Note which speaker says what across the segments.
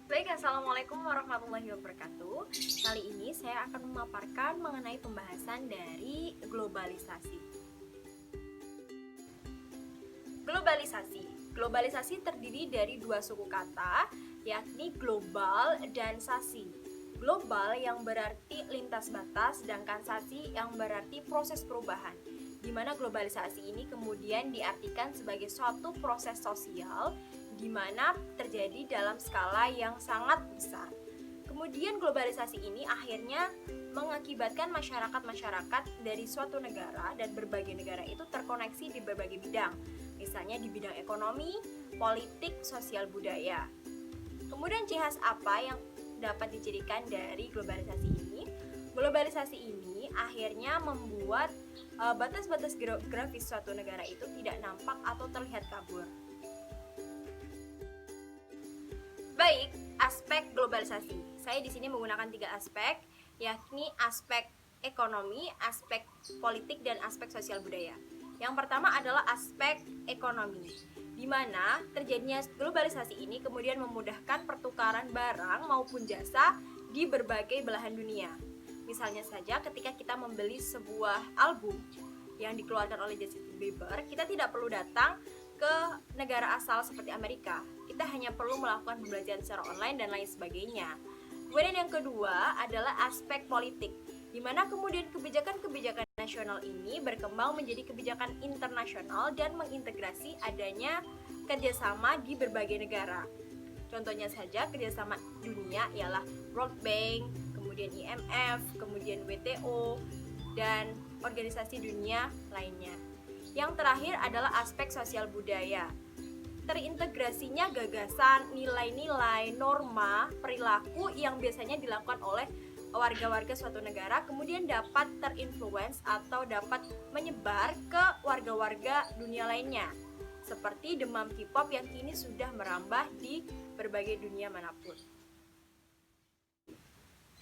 Speaker 1: Baik, Assalamualaikum warahmatullahi wabarakatuh. Kali ini saya akan memaparkan mengenai pembahasan dari globalisasi. Globalisasi terdiri dari dua suku kata, yakni global dan sasi. Global yang berarti lintas batas, sedangkan sasi yang berarti proses perubahan. Di mana globalisasi ini kemudian diartikan sebagai suatu proses sosial di mana terjadi dalam skala yang sangat besar. Kemudian globalisasi ini akhirnya mengakibatkan masyarakat-masyarakat dari suatu negara dan berbagai negara itu terkoneksi di berbagai bidang, misalnya di bidang ekonomi, politik, sosial, budaya. Kemudian ciri khas apa yang dapat dicirikan dari globalisasi ini? Globalisasi ini akhirnya membuat batas-batas geografis suatu negara itu tidak nampak atau terlihat kabur. Baik, aspek globalisasi. Saya di sini menggunakan 3 aspek, yakni aspek ekonomi, aspek politik, dan aspek sosial budaya. Yang pertama adalah aspek ekonomi, di mana terjadinya globalisasi ini kemudian memudahkan pertukaran barang maupun jasa di berbagai belahan dunia. Misalnya saja ketika kita membeli sebuah album yang dikeluarkan oleh Justin Bieber, kita tidak perlu datang ke negara asal seperti Amerika. Kita hanya perlu melakukan pembelajaran secara online dan lain sebagainya. Kemudian yang kedua adalah aspek politik, di mana kemudian kebijakan-kebijakan nasional ini berkembang menjadi kebijakan internasional dan mengintegrasi adanya kerjasama di berbagai negara. Contohnya saja kerjasama dunia ialah World Bank, kemudian IMF, kemudian WTO, dan organisasi dunia lainnya. Yang terakhir adalah aspek sosial budaya. Terintegrasinya gagasan, nilai-nilai, norma, perilaku yang biasanya dilakukan oleh warga-warga suatu negara kemudian dapat terinfluence atau dapat menyebar ke warga-warga dunia lainnya. Seperti demam K-pop yang kini sudah merambah di berbagai dunia manapun.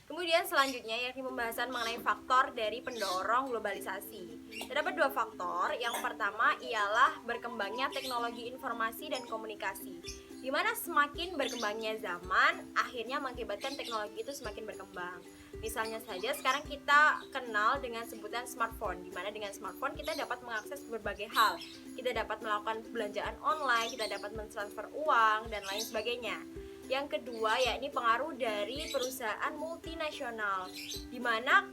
Speaker 1: Kemudian selanjutnya yakni pembahasan mengenai faktor dari pendorong globalisasi. Terdapat 2 faktor. Yang pertama ialah berkembangnya teknologi informasi dan komunikasi, di mana semakin berkembangnya zaman, akhirnya mengakibatkan teknologi itu semakin berkembang. Misalnya saja sekarang kita kenal dengan sebutan smartphone, di mana dengan smartphone kita dapat mengakses berbagai hal. Kita dapat melakukan pelanjaan online, kita dapat mentransfer uang, dan lain sebagainya. Yang kedua yakni pengaruh dari perusahaan multinasional, di mana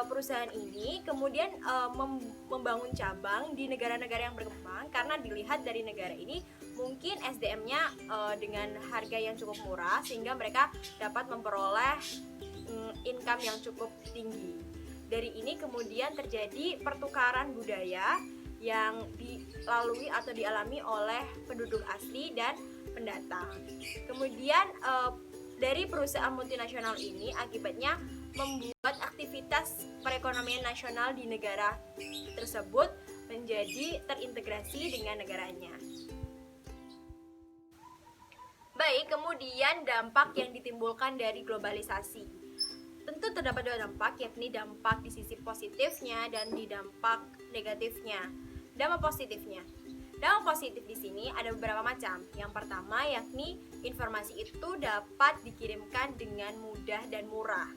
Speaker 1: perusahaan ini kemudian membangun cabang di negara-negara yang berkembang karena dilihat dari negara ini mungkin SDM-nya dengan harga yang cukup murah sehingga mereka dapat memperoleh income yang cukup tinggi. Dari ini kemudian terjadi pertukaran budaya yang dilalui atau dialami oleh penduduk asli dan pendatang. Kemudian dari perusahaan multinasional ini akibatnya membuat aktivitas perekonomian nasional di negara tersebut menjadi terintegrasi dengan negaranya. Baik, kemudian dampak yang ditimbulkan dari globalisasi. Tentu terdapat 2 dampak, yakni dampak di sisi positifnya dan di dampak negatifnya. Dampak positifnya. Dampak positif di sini ada beberapa macam. Yang pertama yakni informasi itu dapat dikirimkan dengan mudah dan murah.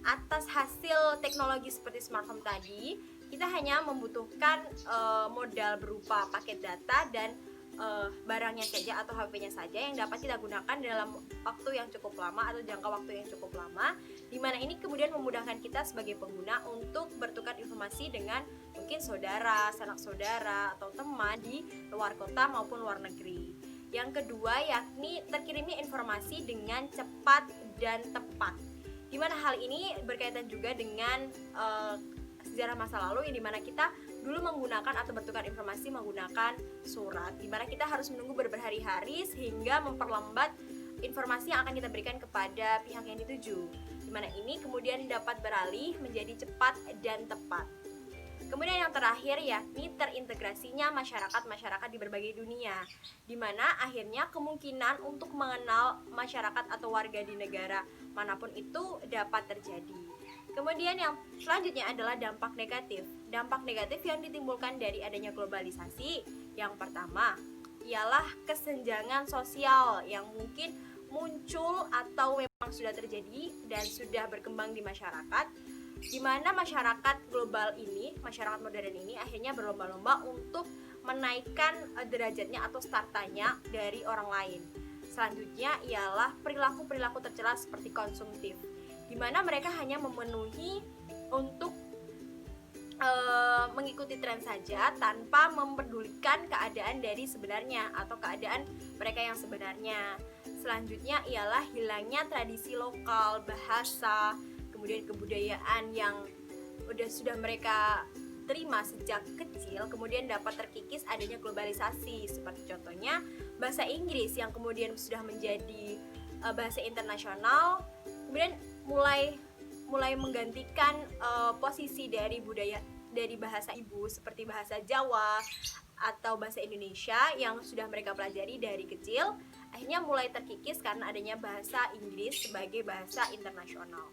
Speaker 1: Atas hasil teknologi seperti smartphone tadi, kita hanya membutuhkan modal berupa paket data dan barangnya saja atau HP-nya saja yang dapat kita gunakan dalam waktu yang cukup lama atau jangka waktu yang cukup lama, di mana ini kemudian memudahkan kita sebagai pengguna untuk bertukar informasi dengan mungkin saudara, sanak saudara, atau teman di luar kota maupun luar negeri. Yang kedua yakni terkirimnya informasi dengan cepat dan tepat, di mana hal ini berkaitan juga dengan sejarah masa lalu yang dimana kita dulu menggunakan atau bertukar informasi menggunakan surat, dimana kita harus menunggu berhari-hari sehingga memperlambat informasi yang akan kita berikan kepada pihak yang dituju, dimana ini kemudian dapat beralih menjadi cepat dan tepat. Kemudian yang terakhir yakni terintegrasinya masyarakat-masyarakat di berbagai dunia, dimana akhirnya kemungkinan untuk mengenal masyarakat atau warga di negara manapun itu dapat terjadi. Kemudian yang selanjutnya adalah dampak negatif. Dampak negatif yang ditimbulkan dari adanya globalisasi, yang pertama ialah kesenjangan sosial yang mungkin muncul atau memang sudah terjadi dan sudah berkembang di masyarakat, di mana masyarakat global ini, masyarakat modern ini akhirnya berlomba-lomba untuk menaikkan derajatnya atau startanya dari orang lain. Selanjutnya ialah perilaku-perilaku tercela seperti konsumtif, di mana mereka hanya memenuhi untuk mengikuti tren saja tanpa memperdulikan keadaan dari sebenarnya atau keadaan mereka yang sebenarnya. Selanjutnya ialah hilangnya tradisi lokal, bahasa, kemudian kebudayaan yang sudah mereka terima sejak kecil, kemudian dapat terkikis adanya globalisasi. Seperti contohnya bahasa Inggris yang kemudian sudah menjadi bahasa internasional, kemudian mulai menggantikan posisi dari bahasa ibu seperti bahasa Jawa atau bahasa Indonesia yang sudah mereka pelajari dari kecil, akhirnya mulai terkikis karena adanya bahasa Inggris sebagai bahasa internasional.